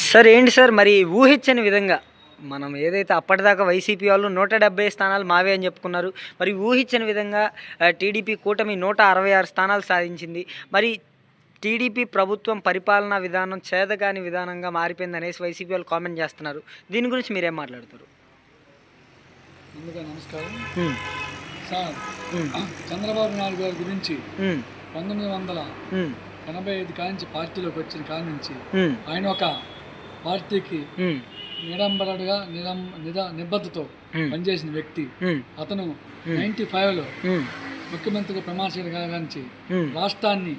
Sir ఏంటి sir మరి ఊహించని విధంగా మనం ఏదైతే అప్పటిదాకా వైసీపీ వాళ్ళు 170 స్థానాలు మావే అని చెప్పుకున్నారు. మరి ఊహించని విధంగా టీడీపీ కూటమి 166 స్థానాలు సాధించింది. మరి టీడీపీ ప్రభుత్వం పరిపాలనా విధానం చేదగాని విధానంగా మారిపోయింది అనేసి వైసీపీ వాళ్ళు కామెంట్ చేస్తున్నారు. దీని గురించి మీరేం మాట్లాడతారు? ముందుగా నమస్కారం సార్. చంద్రబాబు నాయుడు గారి గురించి 1985 కానించి పార్టీలోకి వచ్చిన కాడి నుంచి ఆయన ఒక పార్టీకి నిరంబరగా నిబద్ధతో పనిచేసిన వ్యక్తి. అతను 95లో ముఖ్యమంత్రిగా ప్రమాణ స్వీకారించి రాష్ట్రాన్ని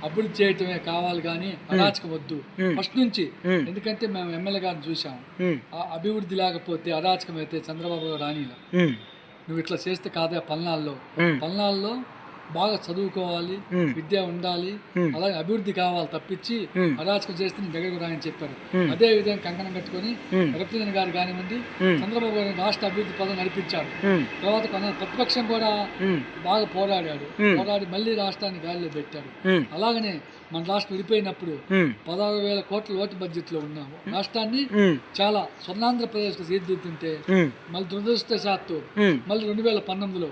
అభివృద్ధి చేయటమే కావాలి కానీ అరాచకం వద్దు ఫస్ట్ నుంచి. ఎందుకంటే మేము ఎమ్మెల్యే గారిని చూసాం, ఆ అభివృద్ధి లేకపోతే అరాచకం అయితే చంద్రబాబు గారు రానిలా నువ్వు ఇట్లా చేస్తే కాదా పల్నాల్లో బాగా చదువుకోవాలి, విద్య ఉండాలి, అలాగే అభివృద్ధి కావాలి తప్పించి అరాచకం చేస్తే నీ దగ్గరకు రాయని చెప్పారు. అదే విధంగా కంకణం కట్టుకొని రఘునందన్ గారు కానివ్వండి, చంద్రబాబు గారు రాష్ట్ర అభివృద్ధి పదం నడిపించారు. తర్వాత ప్రతిపక్షం కూడా బాగా పోరాడి మళ్ళీ రాష్ట్రాన్ని గాలిలో పెట్టారు. అలాగనే మన రాష్ట్రం విడిపోయినప్పుడు 16,000 కోట్ల ఓటు బడ్జెట్ లో ఉన్నాము. రాష్ట్రాన్ని చాలా స్వర్ణాంధ్రప్రదేశ్ కు తీర్చిదిద్దుతుంటే మళ్ళీ దురదృష్టశాత్తు మళ్ళీ 2019లో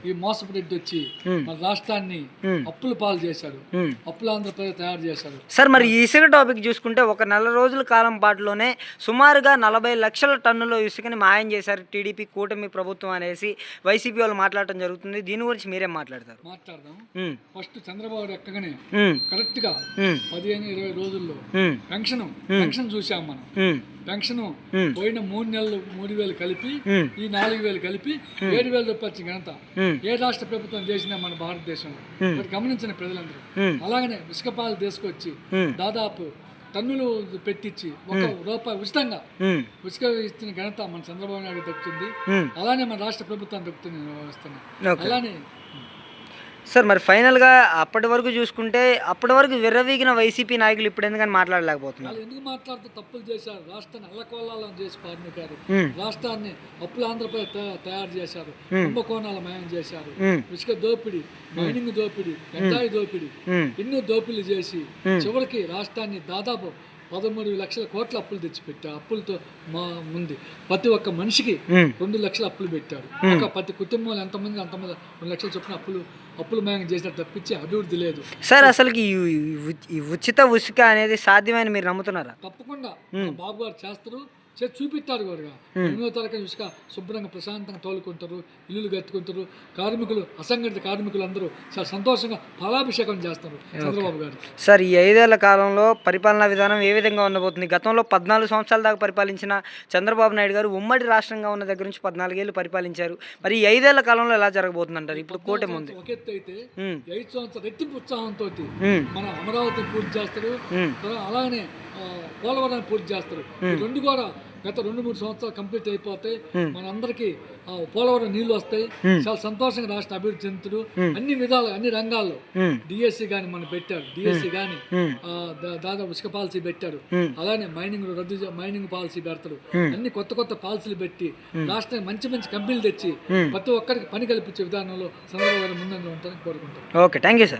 ఈ మోసపు రెడ్డి వచ్చి మన రాష్ట్రాన్ని అప్పుల పాలు చేశాడు, అప్పుల ఆంధ్రప్రదేశ్ తయారు చేశాడు. సార్ మరి ఈ ఇసుక టాపిక్ చూసుకుంటే ఒక నెల రోజుల కాలం పాటులోనే సుమారుగా 40 లక్షల టన్నుల ఇసుకని మాయం చేశారు టీడీపీ కూటమి ప్రభుత్వం అనేసి వైసీపీ వాళ్ళు మాట్లాడటం జరుగుతుంది. దీని గురించి మీరేం మాట్లాడదాం. ఫస్ట్ చంద్రబాబు ఎక్కగానే కరెక్ట్ గా 15-20 రోజుల్లో పెన్షన్ చూసాం మనం. పెన్షన్ పోయిన 3 నెలలు 3,000 కలిపి ఈ 4,000 కలిపి 7,000 రూపాయలు ఘనత ఏ రాష్ట్ర ప్రభుత్వం చేసినా మన భారతదేశంలో గమనించిన ప్రజలందరూ. అలాగనే ఇసుక పాలు తీసుకొచ్చి దాదాపు టన్నులు పెట్టించి ₹1 ఉచితంగా ఇసుక ఇచ్చిన ఘనత మన చంద్రబాబు నాయుడు దక్కుతుంది. అలానే మన రాష్ట్ర ప్రభుత్వం దక్కుతుంది వ్యవస్థని. అలానే సార్ మరి ఫైనల్గా అప్పటి వరకు చూసుకుంటే అప్పటి వరకు విర్రవీగిన వైసీపీ నాయకులు ఇప్పుడు ఎందుకని మాట్లాడలేకపోతున్నారు? ఎందుకు మాట్లాడుతూ తప్పులు చేశారు, రాష్ట్రాన్ని అల్లకోలాలను చేసి పారిపోయారు, రాష్ట్రాన్ని అప్పుల ఆంధ్రప్రదేశ్ తయారు చేశారు, కుంభకోణాల మయం చేశారు, ఇసుక దోపిడీ, మైనింగ్ దోపిడీ, గంజాయి దోపిడీ, ఎన్నో దోపిడీలు చేసి చివరికి రాష్ట్రాన్ని దాదాపు 13 లక్షల కోట్ల అప్పులు తెచ్చిపెట్టారు. అప్పులతో ముందు ప్రతి ఒక్క మనిషికి 2 లక్షల అప్పులు పెట్టారు. ఒక ప్రతి కుటుంబంలో ఎంతమంది అంతమంది 2 లక్షలు చొప్పున అప్పులు మయం చేసినట్టు తప్పించి అభివృద్ధి లేదు. సార్ అసలు ఈ ఉచిత ఉసుక అనేది సాధ్యమని మీరు నమ్ముతున్నారా? తప్పకుండా బాబు గారు చేస్తారు, చేసి చూపిస్తారు కూడా. 8వ తరగతి ఇసుక శుభ్రంగా ప్రశాంతంగా తోలుకుంటారు, ఇల్లులు కట్టుకుంటారు. కార్మికులు, అసంఘటిత కార్మికులు అందరూ చాలా సంతోషంగా ఫలాభిషేకం చేస్తారు చంద్రబాబు గారు. సార్ ఈ 5 ఏళ్ల కాలంలో పరిపాలనా విధానం ఏ విధంగా ఉండబోతుంది? గతంలో 14 సంవత్సరాల దాకా పరిపాలించిన చంద్రబాబు నాయుడు గారు ఉమ్మడి రాష్ట్రంగా ఉన్న దగ్గర నుంచి 14 ఏళ్ళు పరిపాలించారు. మరి ఈ 5 ఏళ్ల కాలంలో ఎలా జరగబోతుంది అంటారు? ఇప్పుడు కూటమి ఉంది, ఒక ఎత్తు అయితే 5 సంవత్సరాలు రెట్టింపు ఉత్సాహంతో మన అమరావతిని పూర్తి చేస్తారు, అలాగనే పోలవరాన్ని పూర్తి చేస్తారు. రెండు కూడా గత 2-3 సంవత్సరాలు కంప్లీట్ అయిపోతాయి. మనందరికీ పోలవరం నీళ్లు వస్తాయి. చాలా సంతోషంగా రాష్ట్ర అభివృద్ధి చెందుతారు. అన్ని విధాలు అన్ని రంగాల్లో డిఎస్సి గాని మనం పెట్టారు, డిఎస్సి గాని దాదాపు ఇసుక పాలసీ పెట్టారు. అలానే మైనింగ్ పాలసీ పెడతారు. అన్ని కొత్త పాలసీలు పెట్టి రాష్ట్రానికి మంచి కంపెనీలు తెచ్చి ప్రతి ఒక్కరికి పని కల్పించే విధానంలో చంద్రబాబు గారు ముందంజ ఉంటారని కోరుకుంటారు. Okay, thank you sir.